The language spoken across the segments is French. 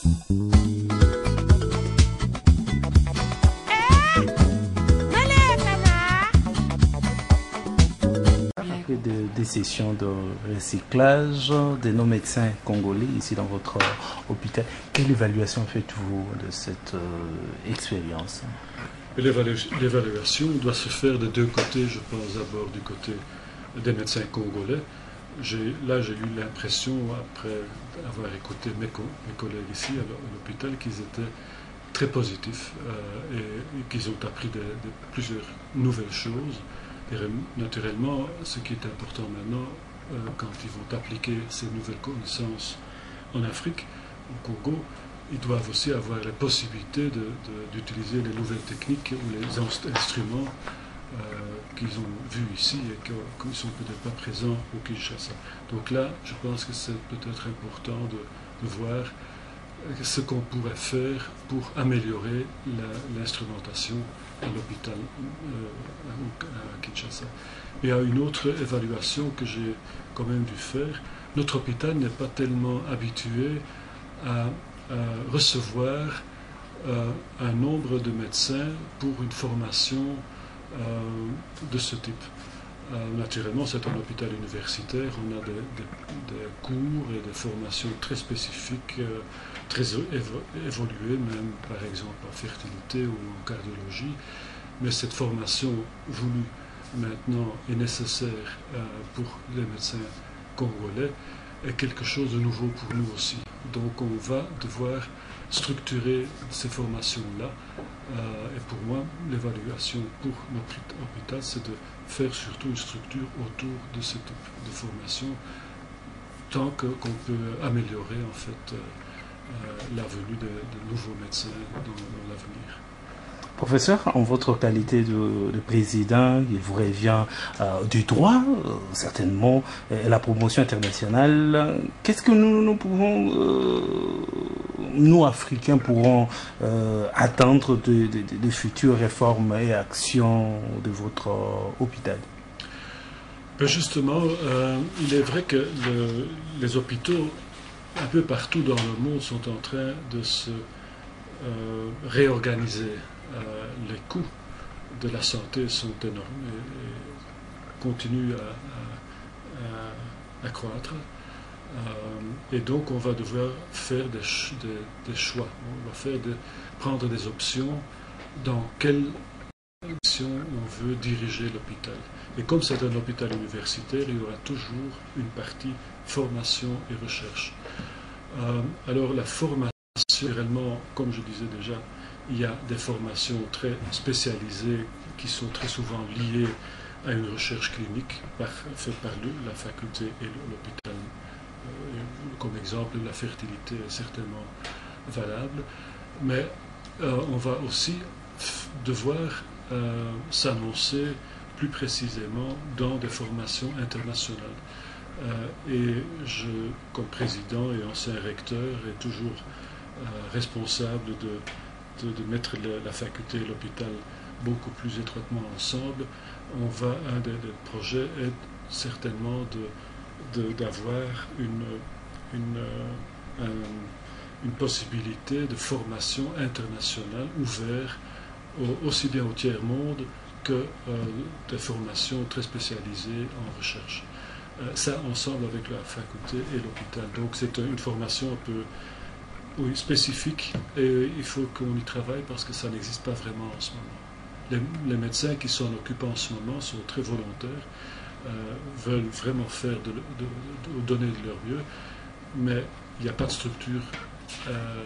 Après des sessions de recyclage de nos médecins congolais ici dans votre hôpital, quelle évaluation faites-vous de cette expérience? L'évaluation doit se faire de deux côtés, je pense d'abord du côté des médecins congolais. Là, j'ai eu l'impression, après avoir écouté mes collègues ici à l'hôpital, qu'ils étaient très positifs et qu'ils ont appris plusieurs nouvelles choses. Et naturellement, ce qui est important maintenant, quand ils vont appliquer ces nouvelles connaissances en Afrique, au Congo, ils doivent aussi avoir la possibilité d'utiliser les nouvelles techniques ou les instruments qu'ils ont vus ici et qui ne sont peut-être pas présents au Kinshasa. Donc là, je pense que c'est peut-être important de voir ce qu'on pourrait faire pour améliorer l'instrumentation à l'hôpital à Kinshasa. Il y a une autre évaluation que j'ai quand même dû faire. Notre hôpital n'est pas tellement habitué à recevoir un nombre de médecins pour une formation de ce type. Naturellement, c'est un hôpital universitaire, on a des cours et des formations très spécifiques, très évoluées, même par exemple en fertilité ou en cardiologie, mais cette formation voulue maintenant est nécessaire pour les médecins congolais est quelque chose de nouveau pour nous aussi. Donc on va devoir structurer ces formations-là. Et pour moi, l'évaluation pour notre hôpital, c'est de faire surtout une structure autour de ce type de formation, tant qu'on peut améliorer en fait la venue de nouveaux médecins dans l'avenir. Professeur, en votre qualité de président, il vous revient du droit, certainement, la promotion internationale. Qu'est-ce que nous pouvons, nous Africains, pourrons attendre de futures réformes et actions de votre hôpital? Justement, il est vrai que les hôpitaux, un peu partout dans le monde, sont en train de se réorganiser. Les coûts de la santé sont énormes et continuent à croître. Et donc on va devoir faire des choix. On va prendre des options dans quelle direction on veut diriger l'hôpital. Et comme c'est un hôpital universitaire, il y aura toujours une partie formation et recherche. Alors la formation, réellement, comme je disais déjà, il y a des formations très spécialisées qui sont très souvent liées à une recherche clinique faite par la faculté et l'hôpital. Comme exemple, la fertilité est certainement valable, mais on va aussi devoir s'annoncer plus précisément dans des formations internationales. Et comme président et ancien recteur, est toujours responsable de mettre la faculté et l'hôpital beaucoup plus étroitement ensemble. Un des projets est certainement d'avoir une possibilité de formation internationale ouverte aussi bien au tiers-monde que des formations très spécialisées en recherche. Ça ensemble avec la faculté et l'hôpital. Donc c'est une formation un peu spécifique et il faut qu'on y travaille parce que ça n'existe pas vraiment en ce moment. Les médecins qui s'en occupent en ce moment sont très volontaires, veulent vraiment donner de leur mieux, mais il n'y a pas de structure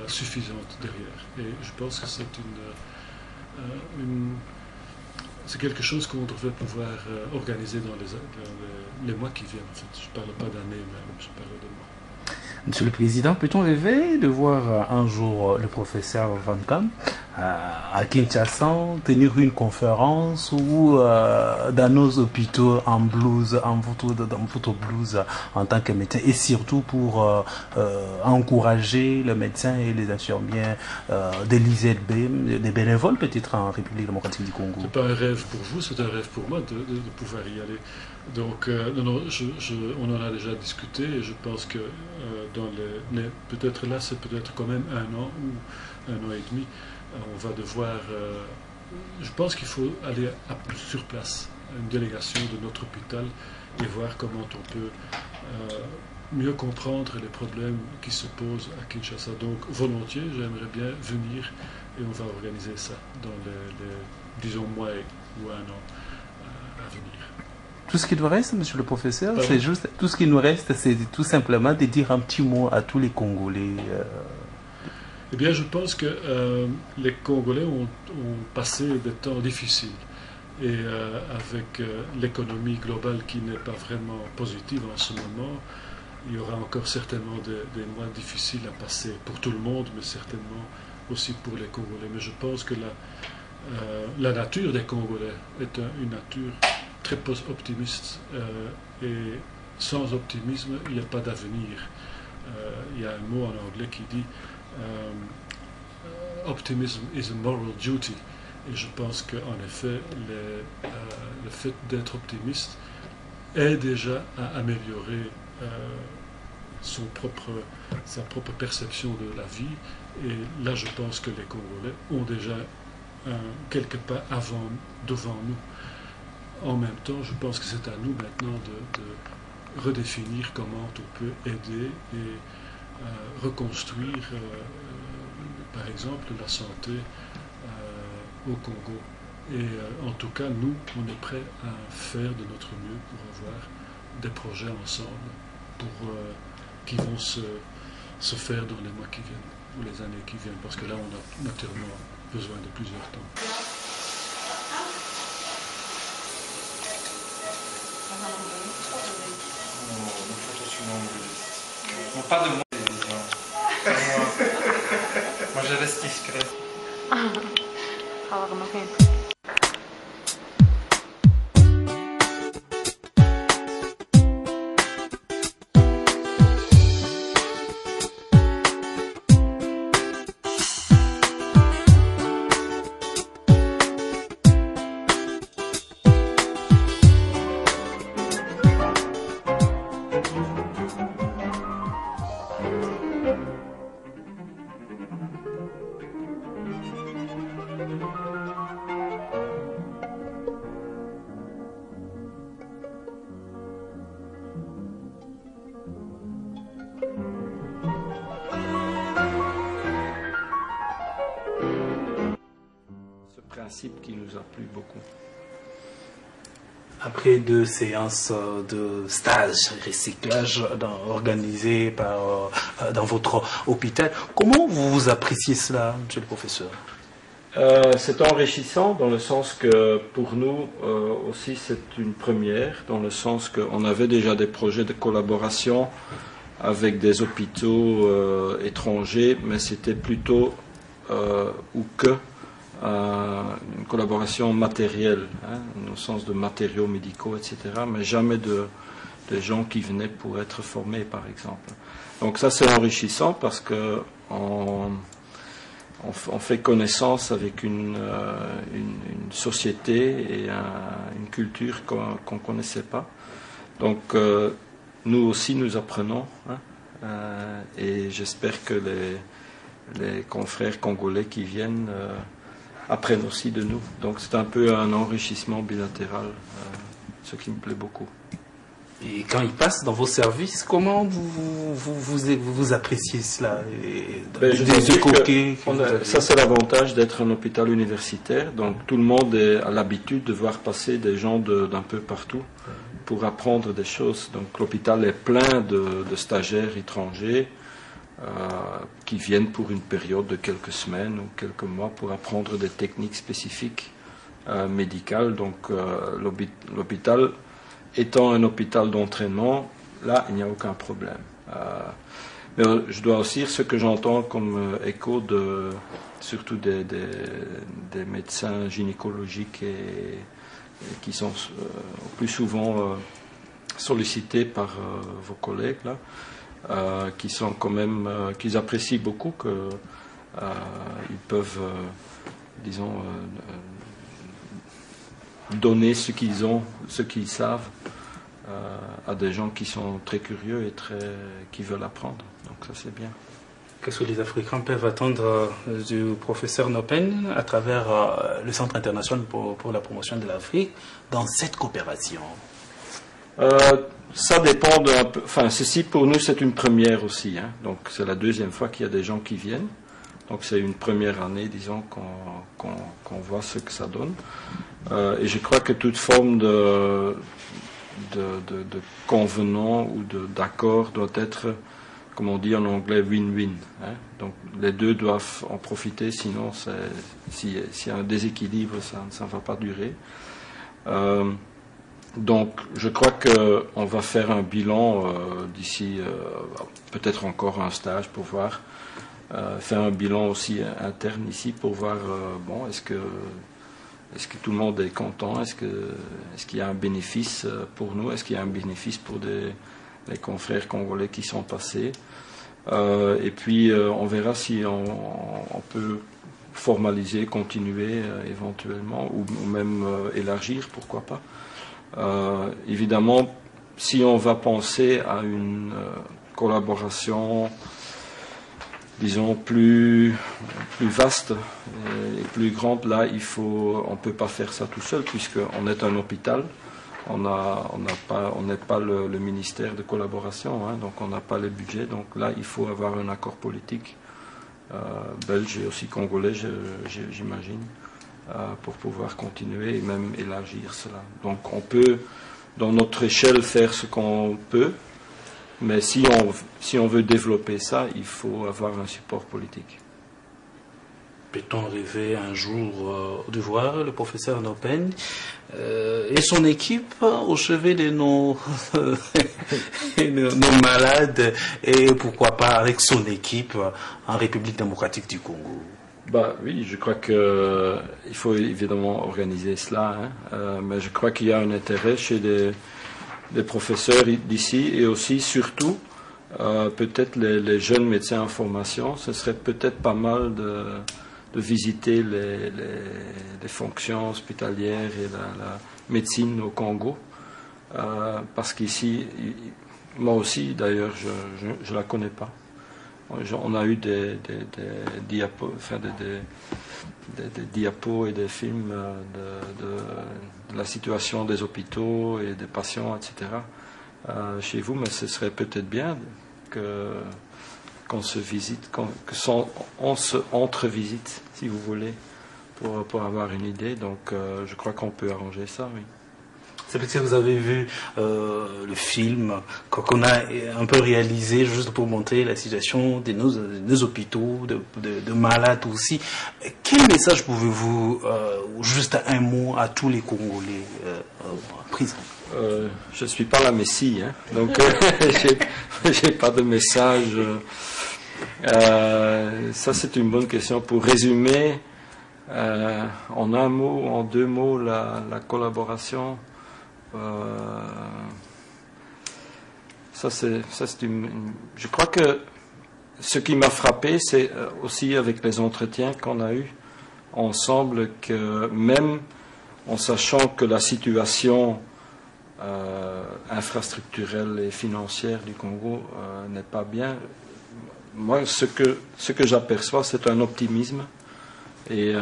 suffisante derrière. Et je pense que c'est quelque chose qu'on devrait pouvoir organiser dans les mois qui viennent. En fait. Je ne parle pas d'années même, je parle de mois. Monsieur le Président, peut-on rêver de voir un jour le professeur Van Kam à Kinshasa, tenir une conférence ou dans nos hôpitaux en blues, en photo blues en tant que médecin, et surtout pour encourager les médecins et les infirmières de l'IZB, des bénévoles peut-être en République démocratique du Congo. C'est pas un rêve pour vous, c'est un rêve pour moi de pouvoir y aller. Donc, non, on en a déjà discuté et je pense que peut-être là, c'est peut-être quand même 1 an ou 1 an et demi. On va devoir. Je pense qu'il faut aller sur place, à une délégation de notre hôpital et voir comment on peut mieux comprendre les problèmes qui se posent à Kinshasa. Donc, volontiers, j'aimerais bien venir et on va organiser ça dans les disons, mois ou 1 an à venir. Tout ce qui nous reste, monsieur le professeur, c'est juste, tout ce qui nous reste, c'est tout simplement de dire un petit mot à tous les Congolais. Eh bien, je pense que les Congolais ont passé des temps difficiles. Et avec l'économie globale qui n'est pas vraiment positive en ce moment, il y aura encore certainement des mois difficiles à passer pour tout le monde, mais certainement aussi pour les Congolais. Mais je pense que la nature des Congolais est une nature très optimiste et sans optimisme, il n'y a pas d'avenir. Il y a un mot en anglais qui dit Optimism is a moral duty. Et je pense qu'en effet, le fait d'être optimiste est déjà à améliorer sa propre perception de la vie. Et là, je pense que les Congolais ont déjà quelques pas devant nous. En même temps, je pense que c'est à nous maintenant de redéfinir comment on peut aider et reconstruire, par exemple, la santé au Congo. Et en tout cas, nous, on est prêts à faire de notre mieux pour avoir des projets ensemble qui vont se faire dans les mois qui viennent ou les années qui viennent, parce que là, on a naturellement besoin de plusieurs temps. Non, pas de moi. Moi, je reste discret. Qui nous a plu beaucoup. Après 2 séances de stage recyclage organisées dans votre hôpital, comment vous appréciez cela, monsieur le professeur? C'est enrichissant dans le sens que pour nous aussi c'est une première, dans le sens qu'on avait déjà des projets de collaboration avec des hôpitaux étrangers, mais c'était plutôt une collaboration matérielle, au sens de matériaux médicaux, etc., mais jamais de gens qui venaient pour être formés, par exemple. Donc ça, c'est enrichissant parce que on fait connaissance avec une société et une culture qu'on ne connaissait pas. Donc nous aussi, nous apprenons, et j'espère que les confrères congolais qui viennent apprennent aussi de nous. Donc c'est un peu un enrichissement bilatéral, ce qui me plaît beaucoup. Et quand ils passent dans vos services, comment vous appréciez cela? Ça c'est l'avantage d'être un hôpital universitaire. Donc tout le monde a l'habitude de voir passer des gens d'un peu partout pour apprendre des choses. Donc l'hôpital est plein de stagiaires étrangers qui viennent pour une période de quelques semaines ou quelques mois pour apprendre des techniques spécifiques médicales. Donc l'hôpital étant un hôpital d'entraînement, là il n'y a aucun problème. Mais je dois aussi dire ce que j'entends comme écho surtout des médecins gynécologiques et qui sont plus souvent sollicités par vos collègues là, qui sont quand même, qu'ils apprécient beaucoup que ils peuvent, disons, donner ce qu'ils ont, ce qu'ils savent à des gens qui sont très curieux et qui veulent apprendre. Donc ça c'est bien. Qu'est-ce que les Africains peuvent attendre du professeur Nopen à travers le Centre international pour la promotion de l'Afrique dans cette coopération? Ça dépend d'un peu. Enfin, ceci pour nous c'est une première aussi. Hein. Donc c'est la deuxième fois qu'il y a des gens qui viennent. Donc c'est une première année, disons, qu'on voit ce que ça donne. Et je crois que toute forme de convenant ou d'accord doit être, comme on dit en anglais, win-win. Hein. Donc les deux doivent en profiter, sinon s'il y a un déséquilibre, ça ne va pas durer. Donc je crois qu'on va faire un bilan d'ici, peut-être encore un stage pour voir, faire un bilan aussi interne ici pour voir, bon, est-ce que tout le monde est content, est-ce qu'il y a un bénéfice pour nous, est-ce qu'il y a un bénéfice pour les confrères congolais qui sont passés, et puis on verra si on peut formaliser, continuer éventuellement, ou même élargir, pourquoi pas. Évidemment, si on va penser à une collaboration, disons, plus vaste et plus grande, là, on ne peut pas faire ça tout seul, puisqu'on est un hôpital, on n'est pas le ministère de collaboration, hein, donc on n'a pas le budget, donc là, il faut avoir un accord politique, belge et aussi congolais, j'imagine, pour pouvoir continuer et même élargir cela. Donc on peut, dans notre échelle, faire ce qu'on peut, mais si on veut développer ça, il faut avoir un support politique. Peut-on rêver un jour de voir le professeur Nopen et son équipe au chevet de nos malades, et pourquoi pas avec son équipe en République démocratique du Congo? Bah oui, je crois qu'il faut évidemment organiser cela, hein, mais je crois qu'il y a un intérêt chez des professeurs d'ici, et aussi surtout peut-être les jeunes médecins en formation. Ce serait peut-être pas mal de visiter les fonctions hospitalières et la médecine au Congo, parce qu'ici, moi aussi d'ailleurs, je la connais pas. On a eu des diapos, enfin des diapos et des films de la situation des hôpitaux et des patients, etc. Chez vous, mais ce serait peut-être bien qu'on se visite, on se entre-visite, si vous voulez, pour avoir une idée. Donc je crois qu'on peut arranger ça, oui. C'est parce que vous avez vu le film qu'on a un peu réalisé juste pour montrer la situation de nos hôpitaux, de malades aussi. Quel message pouvez-vous, juste un mot à tous les Congolais en prison? Je ne suis pas la Messie, hein, donc j'ai pas de message. Ça c'est une bonne question. Pour résumer, en un mot, en deux mots, la collaboration. Je crois que ce qui m'a frappé, c'est aussi avec les entretiens qu'on a eus ensemble, que même en sachant que la situation infrastructurelle et financière du Congo n'est pas bien, moi ce que j'aperçois, c'est un optimisme et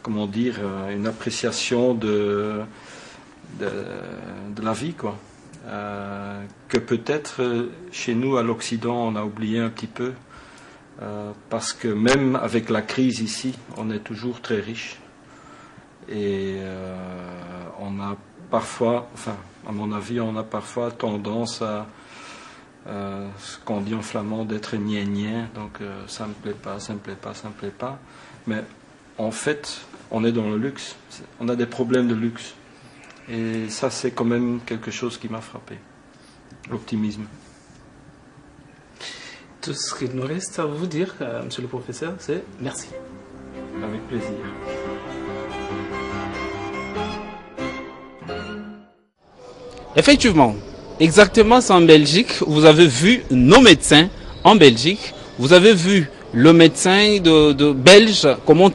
comment dire, une appréciation de la vie, quoi. Que peut-être chez nous à l'Occident on a oublié un petit peu, parce que même avec la crise ici on est toujours très riche, et on a parfois, enfin à mon avis on a parfois tendance à ce qu'on dit en flamand d'être gnien, donc ça me plaît pas, ça me plaît pas, ça me plaît pas, mais en fait on est dans le luxe, on a des problèmes de luxe. Et ça, c'est quand même quelque chose qui m'a frappé. L'optimisme. Tout ce qu'il nous reste à vous dire, monsieur le professeur, c'est merci. Avec plaisir. Effectivement, exactement c'est en Belgique. Vous avez vu nos médecins en Belgique. Vous avez vu le médecin de belge, comment